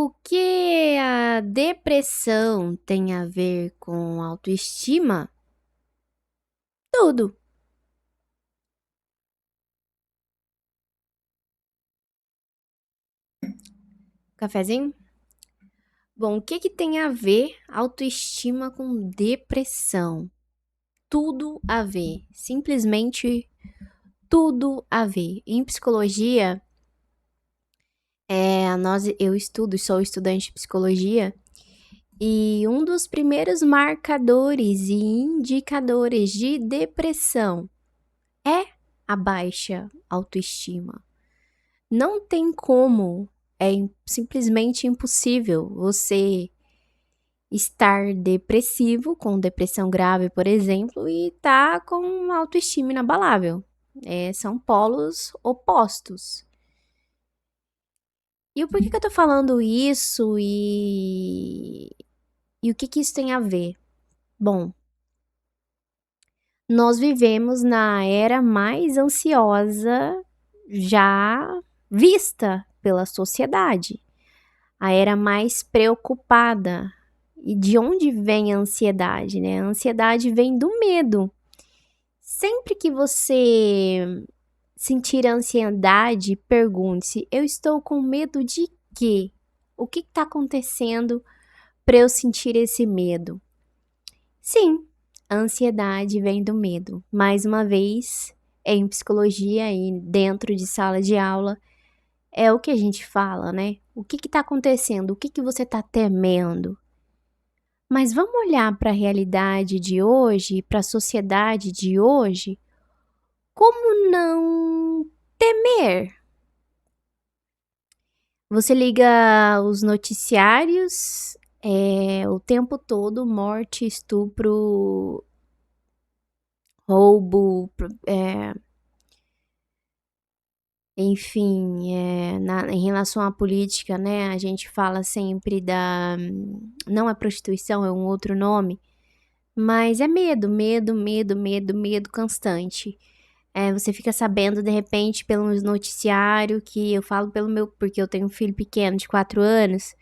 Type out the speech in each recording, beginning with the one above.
O que a depressão tem a ver com autoestima? Tudo. Cafezinho? Bom, o que tem a ver autoestima com depressão? Tudo a ver. Simplesmente tudo a ver. Em psicologia, eu estudo, sou estudante de psicologia, e um dos primeiros marcadores e indicadores de depressão é a baixa autoestima. Não tem como, simplesmente impossível você estar depressivo, com depressão grave, por exemplo, e tá com uma autoestima inabalável. São polos opostos. E o porquê que eu tô falando isso e o que isso tem a ver? Bom, nós vivemos na era mais ansiosa já vista pela sociedade. A era mais preocupada. E de onde vem a ansiedade, né? A ansiedade vem do medo. Sempre que você sentir ansiedade, pergunte-se: eu estou com medo de quê? O que está acontecendo para eu sentir esse medo? Sim, a ansiedade vem do medo. Mais uma vez, em psicologia e dentro de sala de aula, é o que a gente fala, né? O que está acontecendo? O que você está temendo? Mas vamos olhar para a realidade de hoje, para a sociedade de hoje? Como não temer? Você liga os noticiários, o tempo todo, morte, estupro, roubo, enfim, em relação à política, né? A gente fala sempre não é prostituição, é um outro nome, mas é medo, medo, medo, medo, medo constante. Você fica sabendo de repente pelo noticiário que eu falo porque eu tenho um filho pequeno de 4 anos.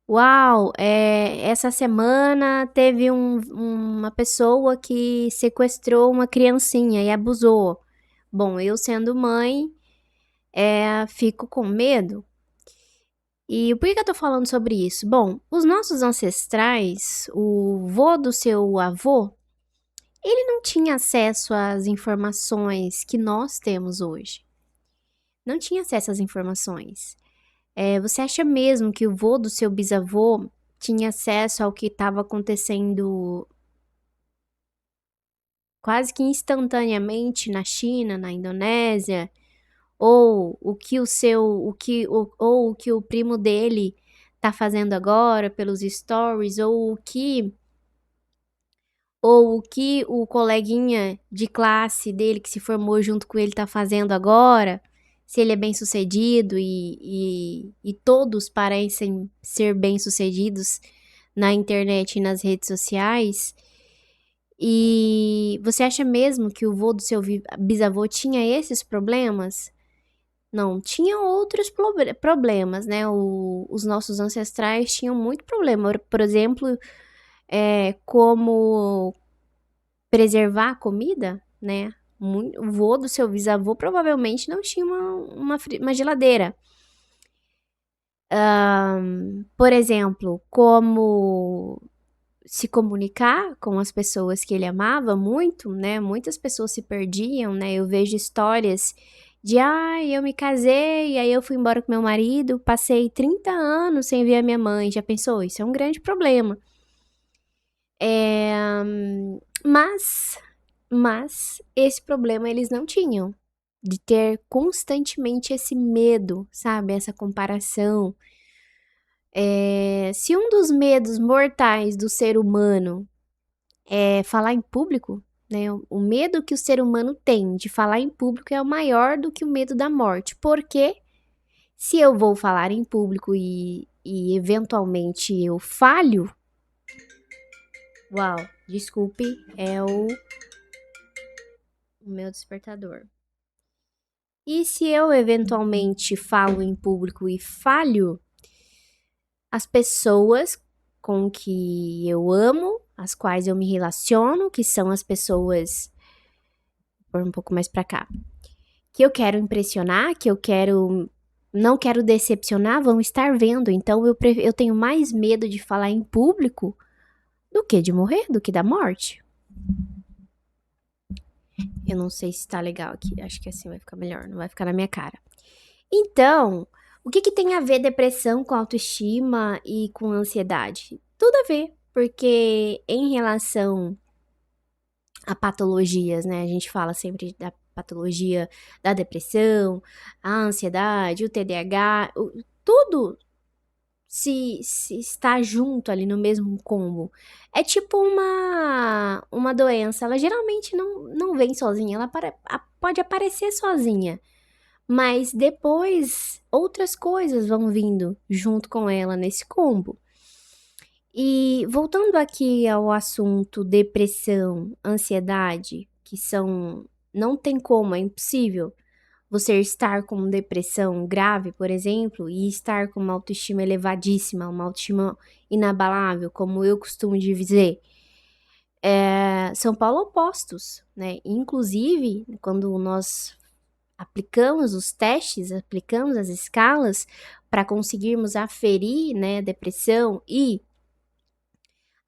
Uau, essa semana teve uma pessoa que sequestrou uma criancinha e abusou. Bom, eu sendo mãe, fico com medo. E por que eu tô falando sobre isso? Bom, os nossos ancestrais, o vô do seu avô, ele não tinha acesso às informações que nós temos hoje. Não tinha acesso às informações. Você acha mesmo que o vô do seu bisavô tinha acesso ao que estava acontecendo quase que instantaneamente na China, na Indonésia, ou ou o que o primo dele tá fazendo agora pelos stories, ou o que o coleguinha de classe dele que se formou junto com ele tá fazendo agora, se ele é bem-sucedido e todos parecem ser bem-sucedidos na internet e nas redes sociais. E você acha mesmo que o vô do seu bisavô tinha esses problemas? Não, tinha outros problemas, né? Os nossos ancestrais tinham muito problema. Por exemplo, como preservar a comida, né? O vô do seu bisavô provavelmente não tinha uma geladeira. Por exemplo, como se comunicar com as pessoas que ele amava muito, né? Muitas pessoas se perdiam, né? Eu vejo histórias de, eu me casei, aí eu fui embora com meu marido, passei 30 anos sem ver a minha mãe. Já pensou? Isso é um grande problema. Mas esse problema eles não tinham, de ter constantemente esse medo, sabe? Essa comparação. Se um dos medos mortais do ser humano é falar em público, né? O medo que o ser humano tem de falar em público é maior do que o medo da morte. Porque se eu vou falar em público e eventualmente eu falho, uau, desculpe, é o meu despertador. E se eu eventualmente falo em público e falho, as pessoas com que eu amo, as quais eu me relaciono, que são as pessoas, por um pouco mais pra cá, que eu quero impressionar, que eu quero, não quero decepcionar, vão estar vendo. Então eu tenho mais medo de falar em público do que de morrer, do que da morte. Eu não sei se tá legal aqui, acho que assim vai ficar melhor, não vai ficar na minha cara. Então, o que que tem a ver depressão com autoestima e com ansiedade? Tudo a ver, porque em relação a patologias, né, a gente fala sempre da patologia da depressão, a ansiedade, o TDAH, tudo se está junto ali no mesmo combo. É tipo uma doença, ela geralmente não vem sozinha, ela pode aparecer sozinha, mas depois outras coisas vão vindo junto com ela nesse combo. E voltando aqui ao assunto depressão, ansiedade, que são, não tem como, é impossível você estar com depressão grave, por exemplo, e estar com uma autoestima elevadíssima, uma autoestima inabalável, como eu costumo dizer. São polo opostos, né? Inclusive, quando nós aplicamos os testes, aplicamos as escalas para conseguirmos aferir, né, depressão e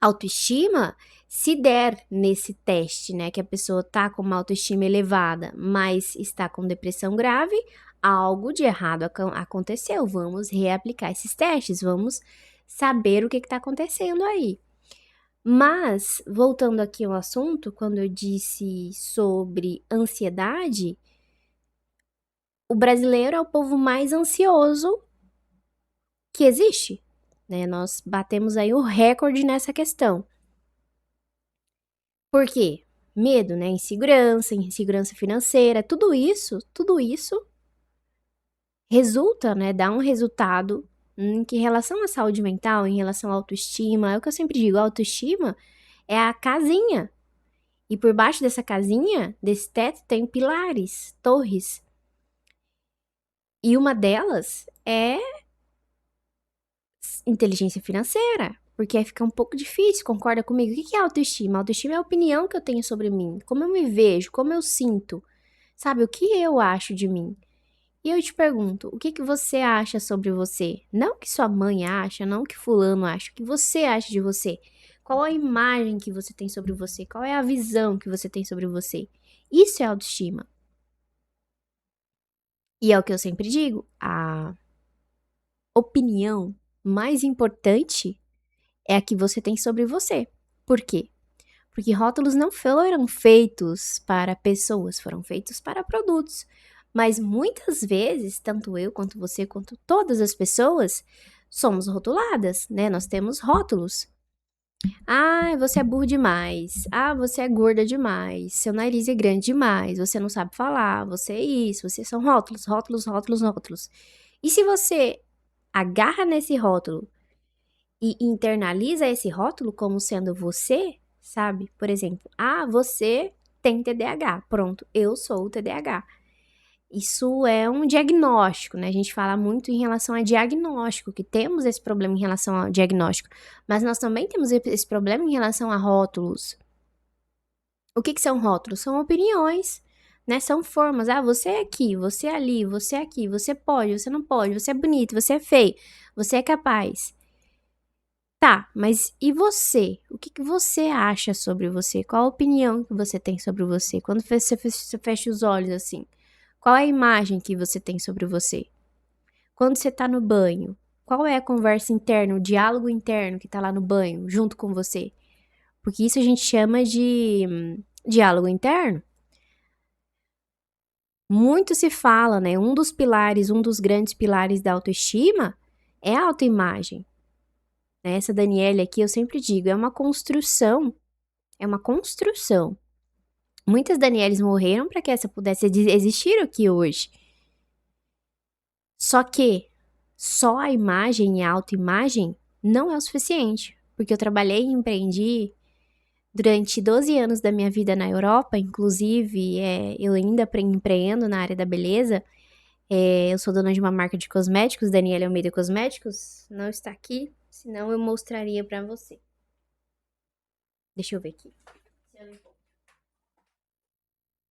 autoestima, se der nesse teste, né, que a pessoa tá com uma autoestima elevada, mas está com depressão grave, algo de errado aconteceu. Vamos reaplicar esses testes, vamos saber o que está acontecendo aí. Mas, voltando aqui ao assunto, quando eu disse sobre ansiedade, o brasileiro é o povo mais ansioso que existe, né? Nós batemos aí o recorde nessa questão. Por quê? Medo, né? Insegurança financeira, tudo isso resulta, né? Dá um resultado em que, em relação à saúde mental, em relação à autoestima, é o que eu sempre digo, a autoestima é a casinha. E por baixo dessa casinha, desse teto, tem pilares, torres. E uma delas é inteligência financeira. Porque aí fica um pouco difícil, concorda comigo? O que é autoestima? Autoestima é a opinião que eu tenho sobre mim, como eu me vejo, como eu sinto, sabe? O que eu acho de mim. E eu te pergunto, o que que você acha sobre você? Não o que sua mãe acha, não o que fulano acha, o que você acha de você? Qual a imagem que você tem sobre você? Qual é a visão que você tem sobre você? Isso é autoestima. E é o que eu sempre digo, a opinião mais importante é a que você tem sobre você. Por quê? Porque rótulos não foram feitos para pessoas, foram feitos para produtos. Mas muitas vezes, tanto eu quanto você, quanto todas as pessoas, somos rotuladas, né? Nós temos rótulos. Ah, você é burro demais. Ah, você é gorda demais. Seu nariz é grande demais. Você não sabe falar. Você é isso. Você são rótulos, rótulos, rótulos, rótulos. E se você agarra nesse rótulo e internaliza esse rótulo como sendo você, sabe? Por exemplo, você tem TDAH. Pronto, eu sou o TDAH. Isso é um diagnóstico, né? A gente fala muito em relação a diagnóstico, que temos esse problema em relação ao diagnóstico, mas nós também temos esse problema em relação a rótulos. O que são rótulos? São opiniões, né? São formas. Você é aqui, você é ali, você é aqui, você pode, você não pode, você é bonito, você é feio, você é capaz. Tá, mas e você? O que você acha sobre você? Qual a opinião que você tem sobre você? Quando você fecha os olhos assim, qual é a imagem que você tem sobre você? Quando você tá no banho, qual é a conversa interna, o diálogo interno que tá lá no banho, junto com você? Porque isso a gente chama de diálogo interno. Muito se fala, né? Um dos pilares, um dos grandes pilares da autoestima é a autoimagem. Essa Daniele aqui, eu sempre digo, é uma construção. É uma construção. Muitas Danieles morreram para que essa pudesse existir aqui hoje. Só que só a imagem e a autoimagem não é o suficiente. Porque eu trabalhei e empreendi durante 12 anos da minha vida na Europa, inclusive eu ainda empreendo na área da beleza. Eu sou dona de uma marca de cosméticos, Daniela Almeida Cosméticos. Não está aqui, senão eu mostraria pra você. Deixa eu ver aqui.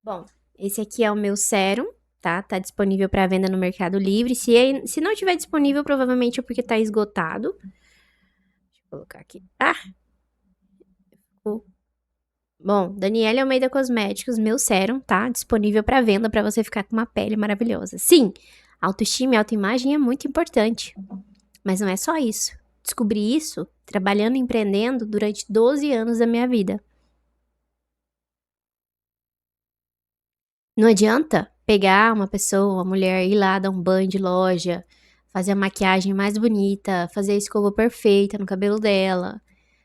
Bom, esse aqui é o meu sérum, tá? Tá disponível para venda no Mercado Livre. Se não tiver disponível, provavelmente é porque tá esgotado. Deixa eu colocar aqui. Bom, Daniela Almeida Cosméticos, meu sérum, tá? Disponível para venda para você ficar com uma pele maravilhosa. Sim, autoestima e autoimagem é muito importante, mas não é só isso. Descobri isso trabalhando e empreendendo durante 12 anos da minha vida. Não adianta pegar uma pessoa, uma mulher, ir lá dar um banho de loja, fazer a maquiagem mais bonita, fazer a escova perfeita no cabelo dela,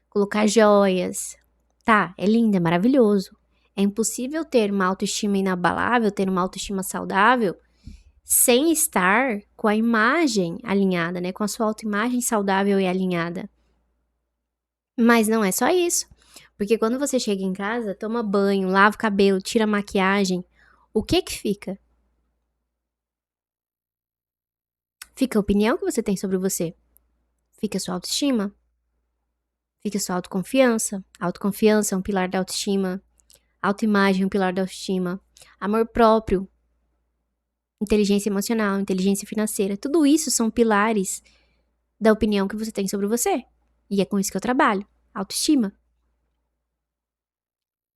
colocar joias. Tá, é lindo, é maravilhoso. É impossível ter uma autoestima inabalável, ter uma autoestima saudável, sem estar com a imagem alinhada, né? Com a sua autoimagem saudável e alinhada. Mas não é só isso. Porque quando você chega em casa, toma banho, lava o cabelo, tira a maquiagem, o que que fica? Fica a opinião que você tem sobre você. Fica a sua autoestima. Fica a sua autoconfiança. Autoconfiança é um pilar da autoestima. Autoimagem é um pilar da autoestima. Amor próprio. Inteligência emocional, inteligência financeira. Tudo isso são pilares da opinião que você tem sobre você. E é com isso que eu trabalho. Autoestima.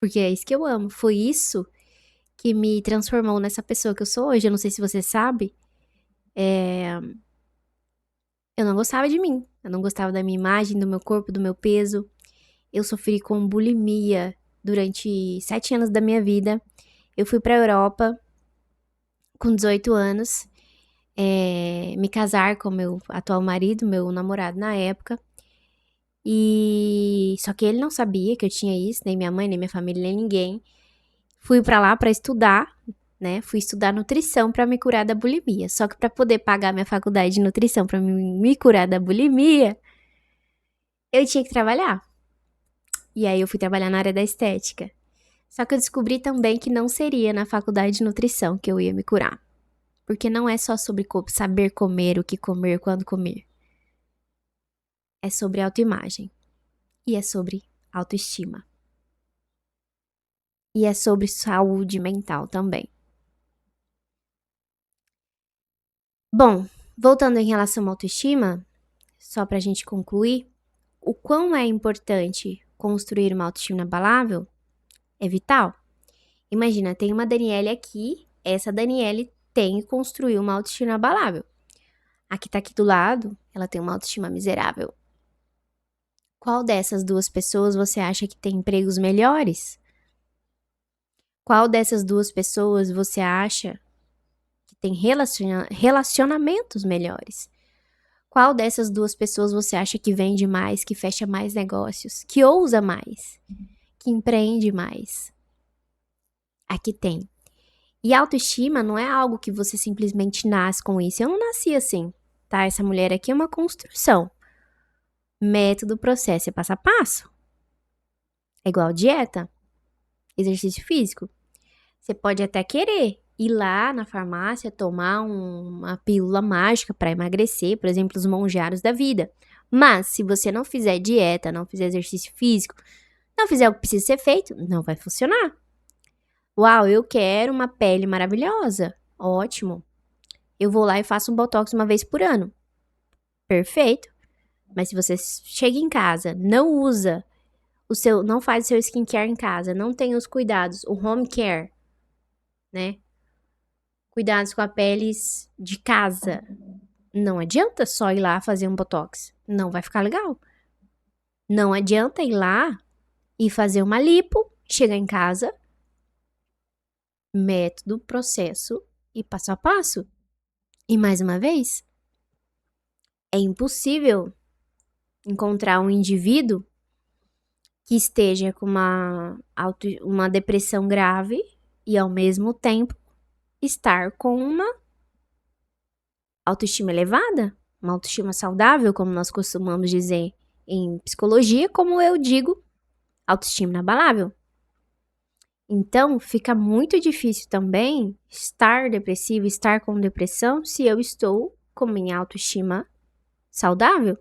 Porque é isso que eu amo. Foi isso que me transformou nessa pessoa que eu sou hoje. Eu não sei se você sabe. Eu não gostava de mim. Eu não gostava da minha imagem, do meu corpo, do meu peso. Eu sofri com bulimia durante 7 anos da minha vida. Eu fui pra Europa com 18 anos, me casar com meu atual marido, meu namorado na época. E só que ele não sabia que eu tinha isso, nem minha mãe, nem minha família, nem ninguém. Fui pra lá pra estudar, né? Fui estudar nutrição pra me curar da bulimia. Só que pra poder pagar minha faculdade de nutrição pra me curar da bulimia, eu tinha que trabalhar. E aí eu fui trabalhar na área da estética. Só que eu descobri também que não seria na faculdade de nutrição que eu ia me curar. Porque não é só sobre saber comer, o que comer, quando comer. É sobre autoimagem. E é sobre autoestima. E é sobre saúde mental também. Bom, voltando em relação à autoestima, só pra gente concluir, o quão é importante construir uma autoestima inabalável é vital. Imagina, tem uma Daniele aqui, essa Daniele tem que construir uma autoestima inabalável. A que tá aqui do lado, ela tem uma autoestima miserável. Qual dessas duas pessoas você acha que tem empregos melhores? Qual dessas duas pessoas você acha que tem relacionamentos melhores? Qual dessas duas pessoas você acha que vende mais, que fecha mais negócios, que ousa mais, que empreende mais? Aqui tem. E autoestima não é algo que você simplesmente nasce com isso. Eu não nasci assim, tá? Essa mulher aqui é uma construção. Método, processo é passo a passo. É igual dieta, exercício físico. Você pode até querer ir lá na farmácia tomar uma pílula mágica para emagrecer, por exemplo, os monjaros da vida. Mas se você não fizer dieta, não fizer exercício físico, não fizer o que precisa ser feito, não vai funcionar. Uau, eu quero uma pele maravilhosa. Ótimo. Eu vou lá e faço um botox uma vez por ano. Perfeito. Mas se você chega em casa, não usa não faz o seu skincare em casa, não tem os cuidados, o home care, né? Cuidados com a pele de casa. Não adianta só ir lá fazer um botox. Não vai ficar legal. Não adianta ir lá e fazer uma lipo, chegar em casa, método, processo e passo a passo. E mais uma vez, é impossível encontrar um indivíduo que esteja com uma depressão grave e ao mesmo tempo estar com uma autoestima elevada, uma autoestima saudável, como nós costumamos dizer em psicologia, como eu digo, autoestima inabalável. Então, fica muito difícil também estar depressivo, estar com depressão, se eu estou com minha autoestima saudável.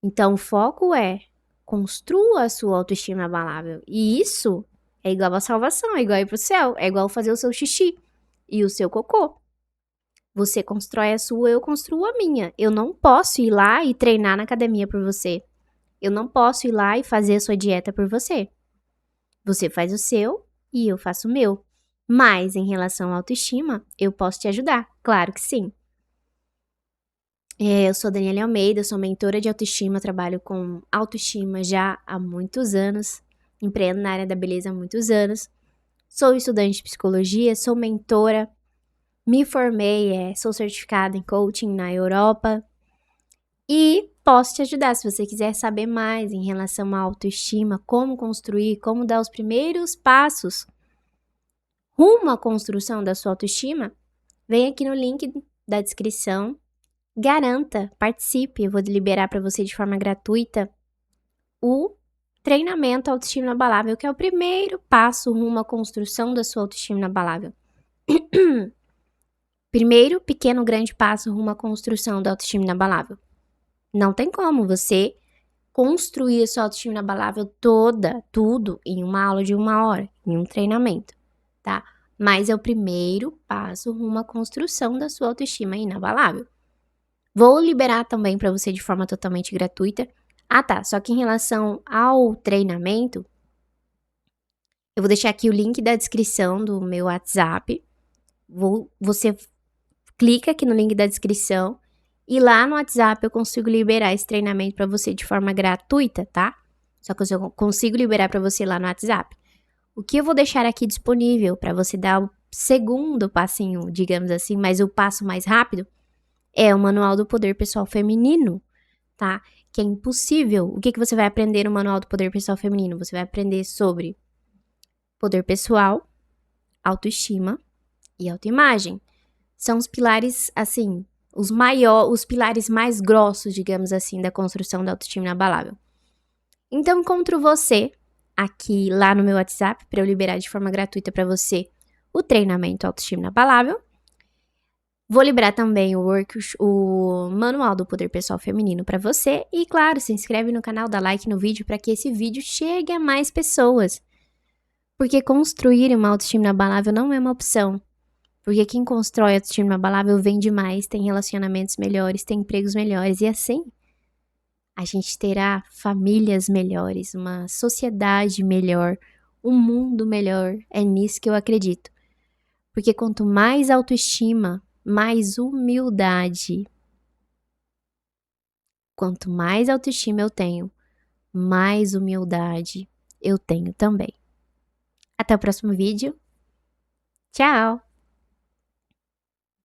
Então, o foco é construa a sua autoestima abalável. E isso é igual a salvação, é igual ir pro céu, é igual fazer o seu xixi e o seu cocô. Você constrói a sua, eu construo a minha. Eu não posso ir lá e treinar na academia por você. Eu não posso ir lá e fazer a sua dieta por você. Você faz o seu e eu faço o meu. Mas em relação à autoestima, eu posso te ajudar. Claro que sim. Eu sou Daniela Almeida, sou mentora de autoestima, trabalho com autoestima já há muitos anos, empreendo na área da beleza há muitos anos. Sou estudante de psicologia, sou mentora, me formei, sou certificada em coaching na Europa e posso te ajudar se você quiser saber mais em relação à autoestima, como construir, como dar os primeiros passos rumo à construção da sua autoestima. Vem aqui no link da descrição. Garanta, participe, eu vou liberar para você de forma gratuita o treinamento autoestima inabalável, que é o primeiro passo rumo à construção da sua autoestima inabalável. Primeiro, pequeno, grande passo rumo à construção da autoestima inabalável. Não tem como você construir a sua autoestima inabalável toda, tudo, em uma aula de 1 hora, em um treinamento, tá? Mas é o primeiro passo rumo à construção da sua autoestima inabalável. Vou liberar também para você de forma totalmente gratuita. Ah, tá. Só que em relação ao treinamento, eu vou deixar aqui o link da descrição do meu WhatsApp. Você clica aqui no link da descrição e lá no WhatsApp eu consigo liberar esse treinamento para você de forma gratuita, tá? Só que eu consigo liberar para você lá no WhatsApp. O que eu vou deixar aqui disponível para você dar o segundo passinho, digamos assim, mas o passo mais rápido, é o Manual do Poder Pessoal Feminino, tá? Que é impossível. O que você vai aprender no Manual do Poder Pessoal Feminino? Você vai aprender sobre poder pessoal, autoestima e autoimagem. São os pilares, assim, os pilares mais grossos, digamos assim, da construção da autoestima inabalável. Então, encontro você aqui lá no meu WhatsApp para eu liberar de forma gratuita para você o treinamento Autoestima Inabalável. Vou liberar também o Manual do Poder Pessoal Feminino para você. E, claro, se inscreve no canal, dá like no vídeo para que esse vídeo chegue a mais pessoas. Porque construir uma autoestima inabalável não é uma opção. Porque quem constrói autoestima inabalável vende mais, tem relacionamentos melhores, tem empregos melhores. E assim, a gente terá famílias melhores, uma sociedade melhor, um mundo melhor. É nisso que eu acredito. Porque quanto mais autoestima, mais humildade. Quanto mais autoestima eu tenho, mais humildade eu tenho também. Até o próximo vídeo. Tchau!